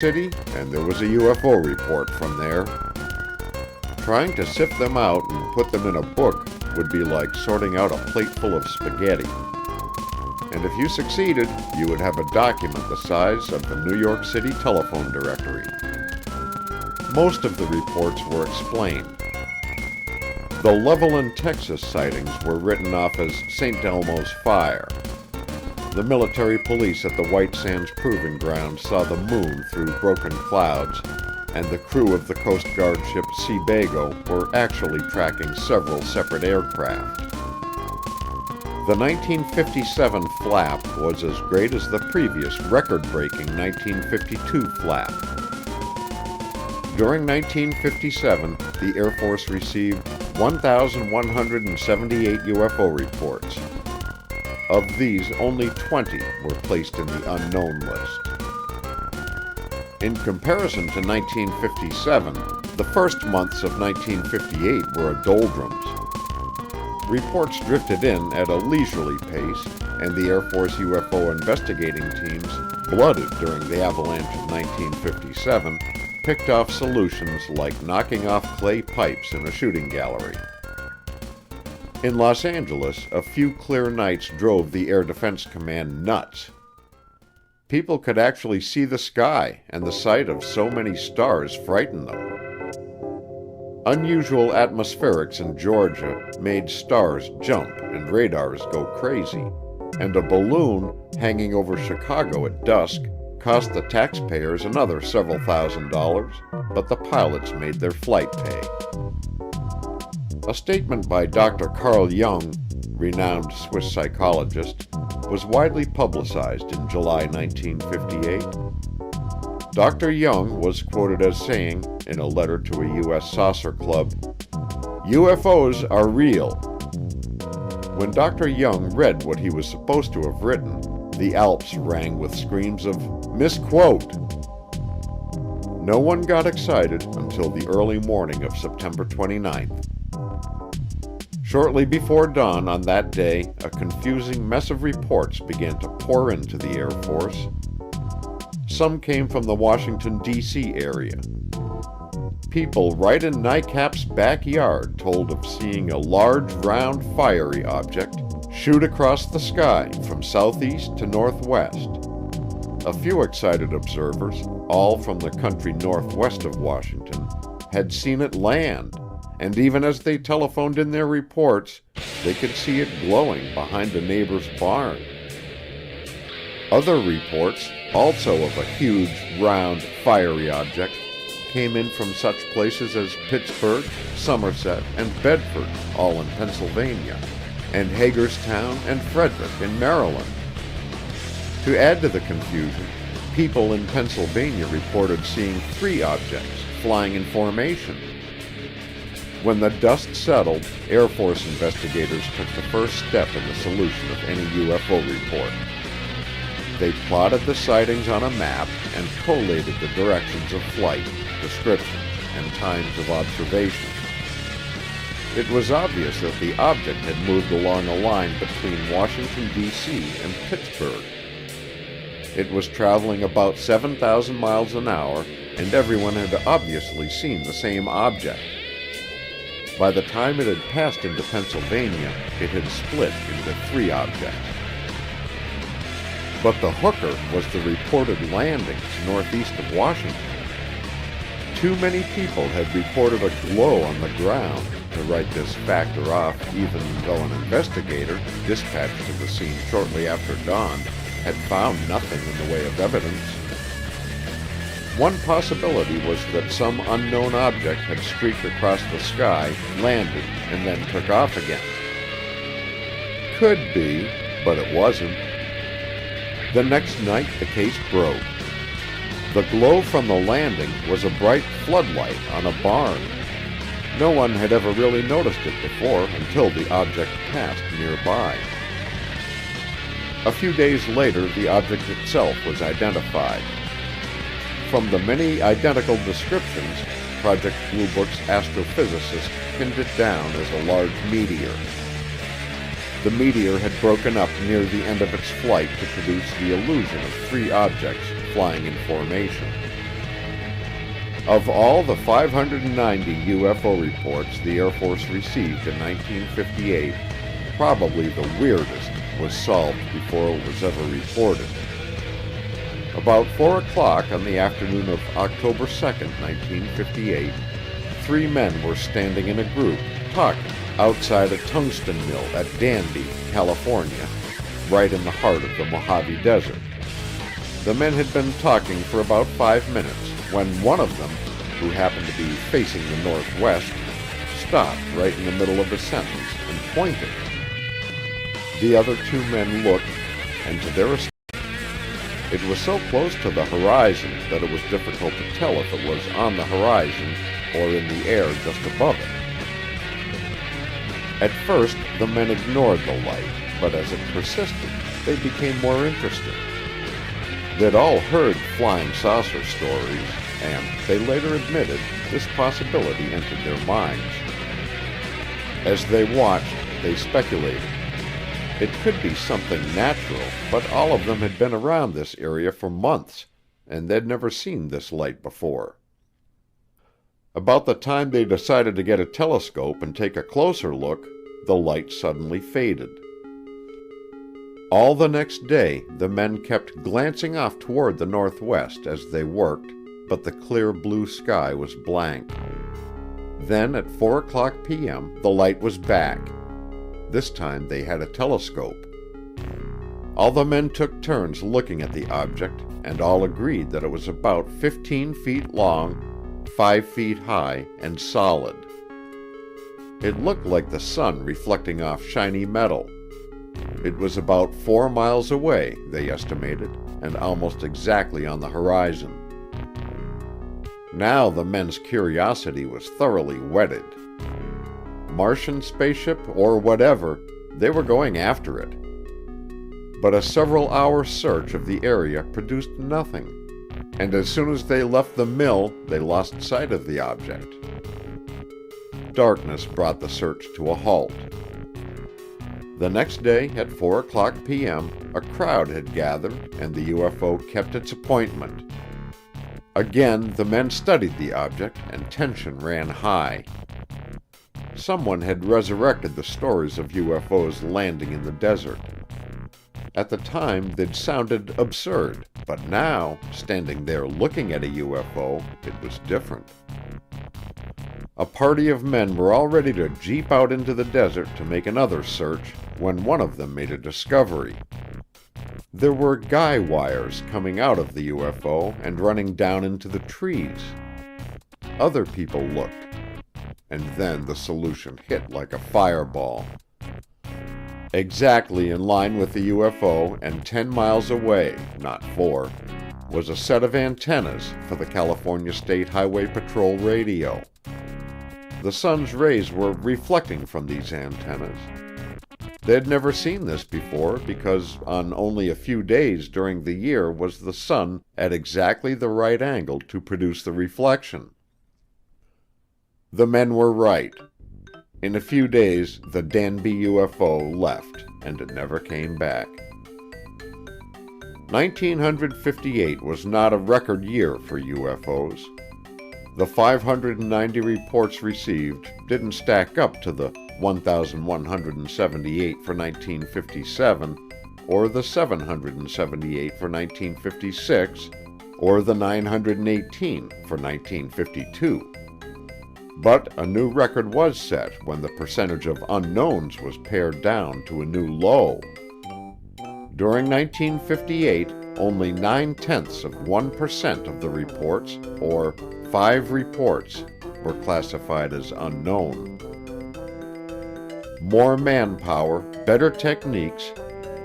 City, and there was a UFO report from there. Trying to sift them out and put them in a book would be like sorting out a plate full of spaghetti. And if you succeeded, you would have a document the size of the New York City telephone directory. Most of the reports were explained. The Levelland, Texas sightings were written off as St. Elmo's fire. The military police at the White Sands Proving Ground saw the moon through broken clouds, and the crew of the Coast Guard ship Seabago were actually tracking several separate aircraft. The 1957 flap was as great as the previous record-breaking 1952 flap. During 1957, the Air Force received 1,178 UFO reports. Of these, only 20 were placed in the unknown list. In comparison to 1957, the first months of 1958 were a doldrums. Reports drifted in at a leisurely pace, and the Air Force UFO investigating teams, blooded during the avalanche of 1957, picked off solutions like knocking off clay pipes in a shooting gallery. In Los Angeles, a few clear nights drove the Air Defense Command nuts. People could actually see the sky, and the sight of so many stars frightened them. Unusual atmospherics in Georgia made stars jump and radars go crazy, and a balloon hanging over Chicago at dusk cost the taxpayers another several $1,000s, but the pilots made their flight pay. A statement by Dr. Carl Jung, renowned Swiss psychologist, was widely publicized in July 1958. Dr. Jung was quoted as saying, in a letter to a U.S. saucer club, "UFOs are real." When Dr. Jung read what he was supposed to have written, the Alps rang with screams of "misquote." No one got excited until the early morning of September 29th. Shortly before dawn on that day, a confusing mess of reports began to pour into the Air Force. Some came from the Washington, D.C. area. People right in NICAP's backyard told of seeing a large, round, fiery object shoot across the sky from southeast to northwest. A few excited observers, all from the country northwest of Washington, had seen it land, and even as they telephoned in their reports, they could see it glowing behind a neighbor's barn. Other reports, also of a huge, round, fiery object, came in from such places as Pittsburgh, Somerset, and Bedford, all in Pennsylvania, and Hagerstown and Frederick in Maryland. To add to the confusion, people in Pennsylvania reported seeing 3 objects flying in formation. When the dust settled, Air Force investigators took the first step in the solution of any UFO report. They plotted the sightings on a map and collated the directions of flight, descriptions, and times of observation. It was obvious that the object had moved along a line between Washington, D.C. and Pittsburgh. It was traveling about 7,000 miles an hour, and everyone had obviously seen the same object. By the time it had passed into Pennsylvania, it had split into 3 objects. But the hooker was the reported landings northeast of Washington. Too many people had reported a glow on the ground to write this factor off, even though an investigator, dispatched to the scene shortly after dawn, had found nothing in the way of evidence. One possibility was that some unknown object had streaked across the sky, landed, and then took off again. Could be, but it wasn't. The next night, the case broke. The glow from the landing was a bright floodlight on a barn. No one had ever really noticed it before until the object passed nearby. A few days later, the object itself was identified. From the many identical descriptions, Project Blue Book's astrophysicist pinned it down as a large meteor. The meteor had broken up near the end of its flight to produce the illusion of 3 objects flying in formation. Of all the 590 UFO reports the Air Force received in 1958, probably the weirdest was solved before it was ever reported. About 4 o'clock on the afternoon of October 2nd, 1958, three men were standing in a group, talking, outside a tungsten mill at Danby, California, right in the heart of the Mojave Desert. The men had been talking for about 5 minutes when one of them, who happened to be facing the northwest, stopped right in the middle of a sentence and pointed. The other two men looked, and to their astonishment, it was so close to the horizon that it was difficult to tell if it was on the horizon or in the air just above it. At first, the men ignored the light, but as it persisted, they became more interested. They'd all heard flying saucer stories, and they later admitted this possibility entered their minds. As they watched, they speculated. It could be something natural, but all of them had been around this area for months, and they'd never seen this light before. About the time they decided to get a telescope and take a closer look, the light suddenly faded. All the next day, the men kept glancing off toward the northwest as they worked, but the clear blue sky was blank. Then at 4:00 p.m., the light was back. This time they had a telescope. All the men took turns looking at the object, and all agreed that it was about 15 feet long, 5 feet high, and solid. It looked like the sun reflecting off shiny metal. It was about 4 miles away, they estimated, and almost exactly on the horizon. Now the men's curiosity was thoroughly whetted. Martian spaceship or whatever, they were going after it. But a several-hour search of the area produced nothing, and as soon as they left the mill, they lost sight of the object. Darkness brought the search to a halt. The next day, at 4:00 p.m., a crowd had gathered and the UFO kept its appointment. Again, the men studied the object and tension ran high. Someone had resurrected the stories of UFOs landing in the desert. At the time, they'd sounded absurd, but now, standing there looking at a UFO, it was different. A party of men were all ready to jeep out into the desert to make another search when one of them made a discovery. There were guy wires coming out of the UFO and running down into the trees. Other people looked, and then the solution hit like a fireball. Exactly in line with the UFO and 10 miles away, not 4, was a set of antennas for the California State Highway Patrol radio. The sun's rays were reflecting from these antennas. They'd never seen this before because on only a few days during the year was the sun at exactly the right angle to produce the reflection. The men were right. In a few days, the Danby UFO left, and it never came back. 1958 was not a record year for UFOs. The 590 reports received didn't stack up to the 1,178 for 1957, or the 778 for 1956, or the 918 for 1952. But a new record was set when the percentage of unknowns was pared down to a new low. During 1958, only 0.9% of the reports, or 5 reports, were classified as unknown. More manpower, better techniques,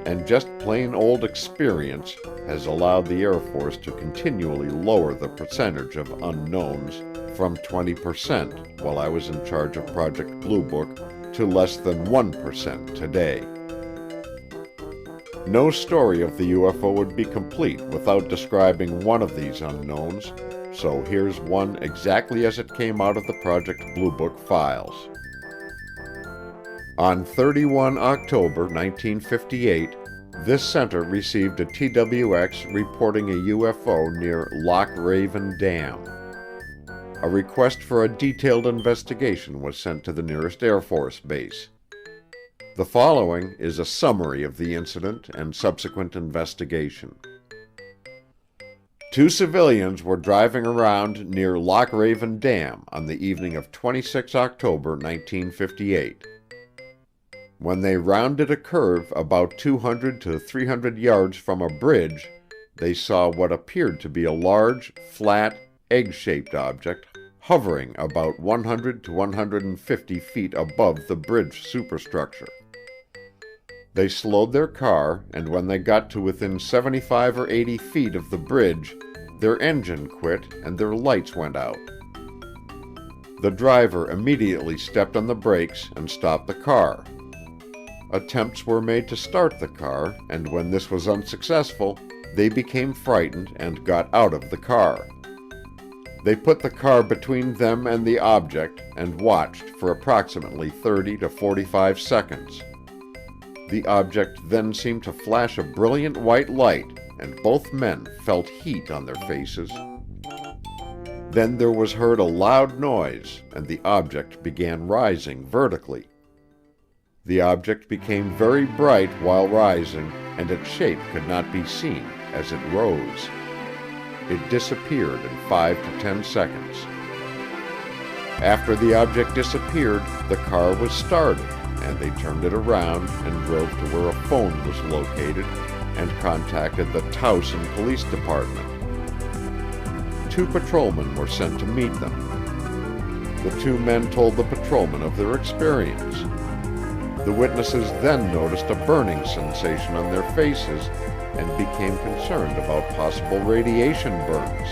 and just plain old experience has allowed the Air Force to continually lower the percentage of unknowns from 20% while I was in charge of Project Blue Book to less than 1% today. No story of the UFO would be complete without describing one of these unknowns, so here's one exactly as it came out of the Project Blue Book files. On 31 October 1958, this center received a TWX reporting a UFO near Loch Raven Dam. a request for a detailed investigation was sent to the nearest Air Force base. The following is a summary of the incident and subsequent investigation. Two civilians were driving around near Loch Raven Dam on the evening of 26 October 1958. When they rounded a curve about 200 to 300 yards from a bridge, they saw what appeared to be a large, flat, egg-shaped object hovering about 100 to 150 feet above the bridge superstructure. They slowed their car, and when they got to within 75 or 80 feet of the bridge, their engine quit and their lights went out. The driver immediately stepped on the brakes and stopped the car. Attempts were made to start the car, and when this was unsuccessful, they became frightened and got out of the car. They put the car between them and the object and watched for approximately 30 to 45 seconds. The object then seemed to flash a brilliant white light, and both men felt heat on their faces. Then there was heard a loud noise, and the object began rising vertically. The object became very bright while rising, and its shape could not be seen as it rose. It disappeared in 5 to 10 seconds. After the object disappeared, the car was started, and they turned it around and drove to where a phone was located and contacted the Towson Police Department. 2 patrolmen were sent to meet them. The 2 men told the patrolmen of their experience. The witnesses then noticed a burning sensation on their faces and became concerned about possible radiation burns.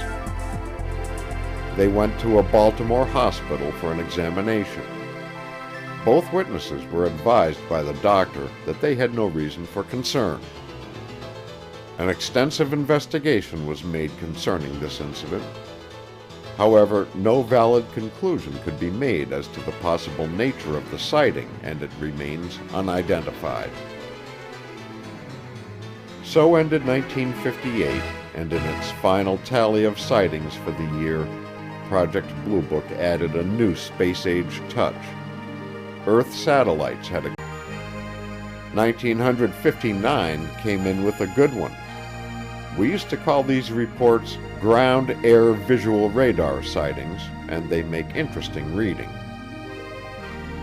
They went to a Baltimore hospital for an examination. Both witnesses were advised by the doctor that they had no reason for concern. An extensive investigation was made concerning this incident. However, no valid conclusion could be made as to the possible nature of the sighting, and it remains unidentified. So ended 1958, and in its final tally of sightings for the year, Project Blue Book added a new space-age touch. Earth satellites had a 1959 came in with a good one. We used to call these reports ground-air visual radar sightings, and they make interesting reading.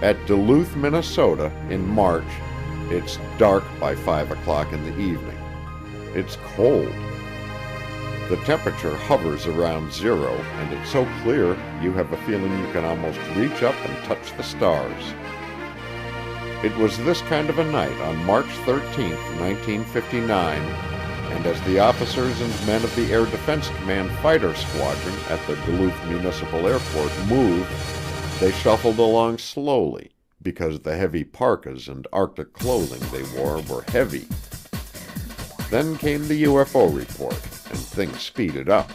At Duluth, Minnesota, in March, it's dark by 5 o'clock in the evening. It's cold. The temperature hovers around 0, and it's so clear you have a feeling you can almost reach up and touch the stars. It was this kind of a night on March 13, 1959, and as the officers and men of the Air Defense Command Fighter Squadron at the Duluth Municipal Airport moved, they shuffled along slowly because the heavy parkas and Arctic clothing they wore were heavy. Then came the UFO report, and things speeded up.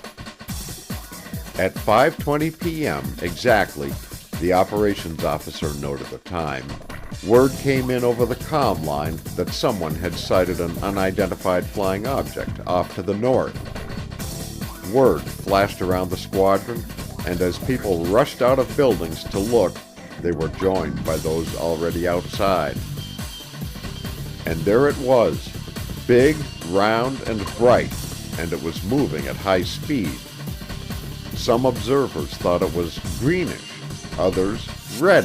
At 5:20 p.m. exactly, the operations officer noted the time. Word came in over the comm line that someone had sighted an unidentified flying object off to the north. Word flashed around the squadron, and as people rushed out of buildings to look, they were joined by those already outside. And there it was, big, round, and bright, and it was moving at high speed. Some observers thought it was greenish, others red.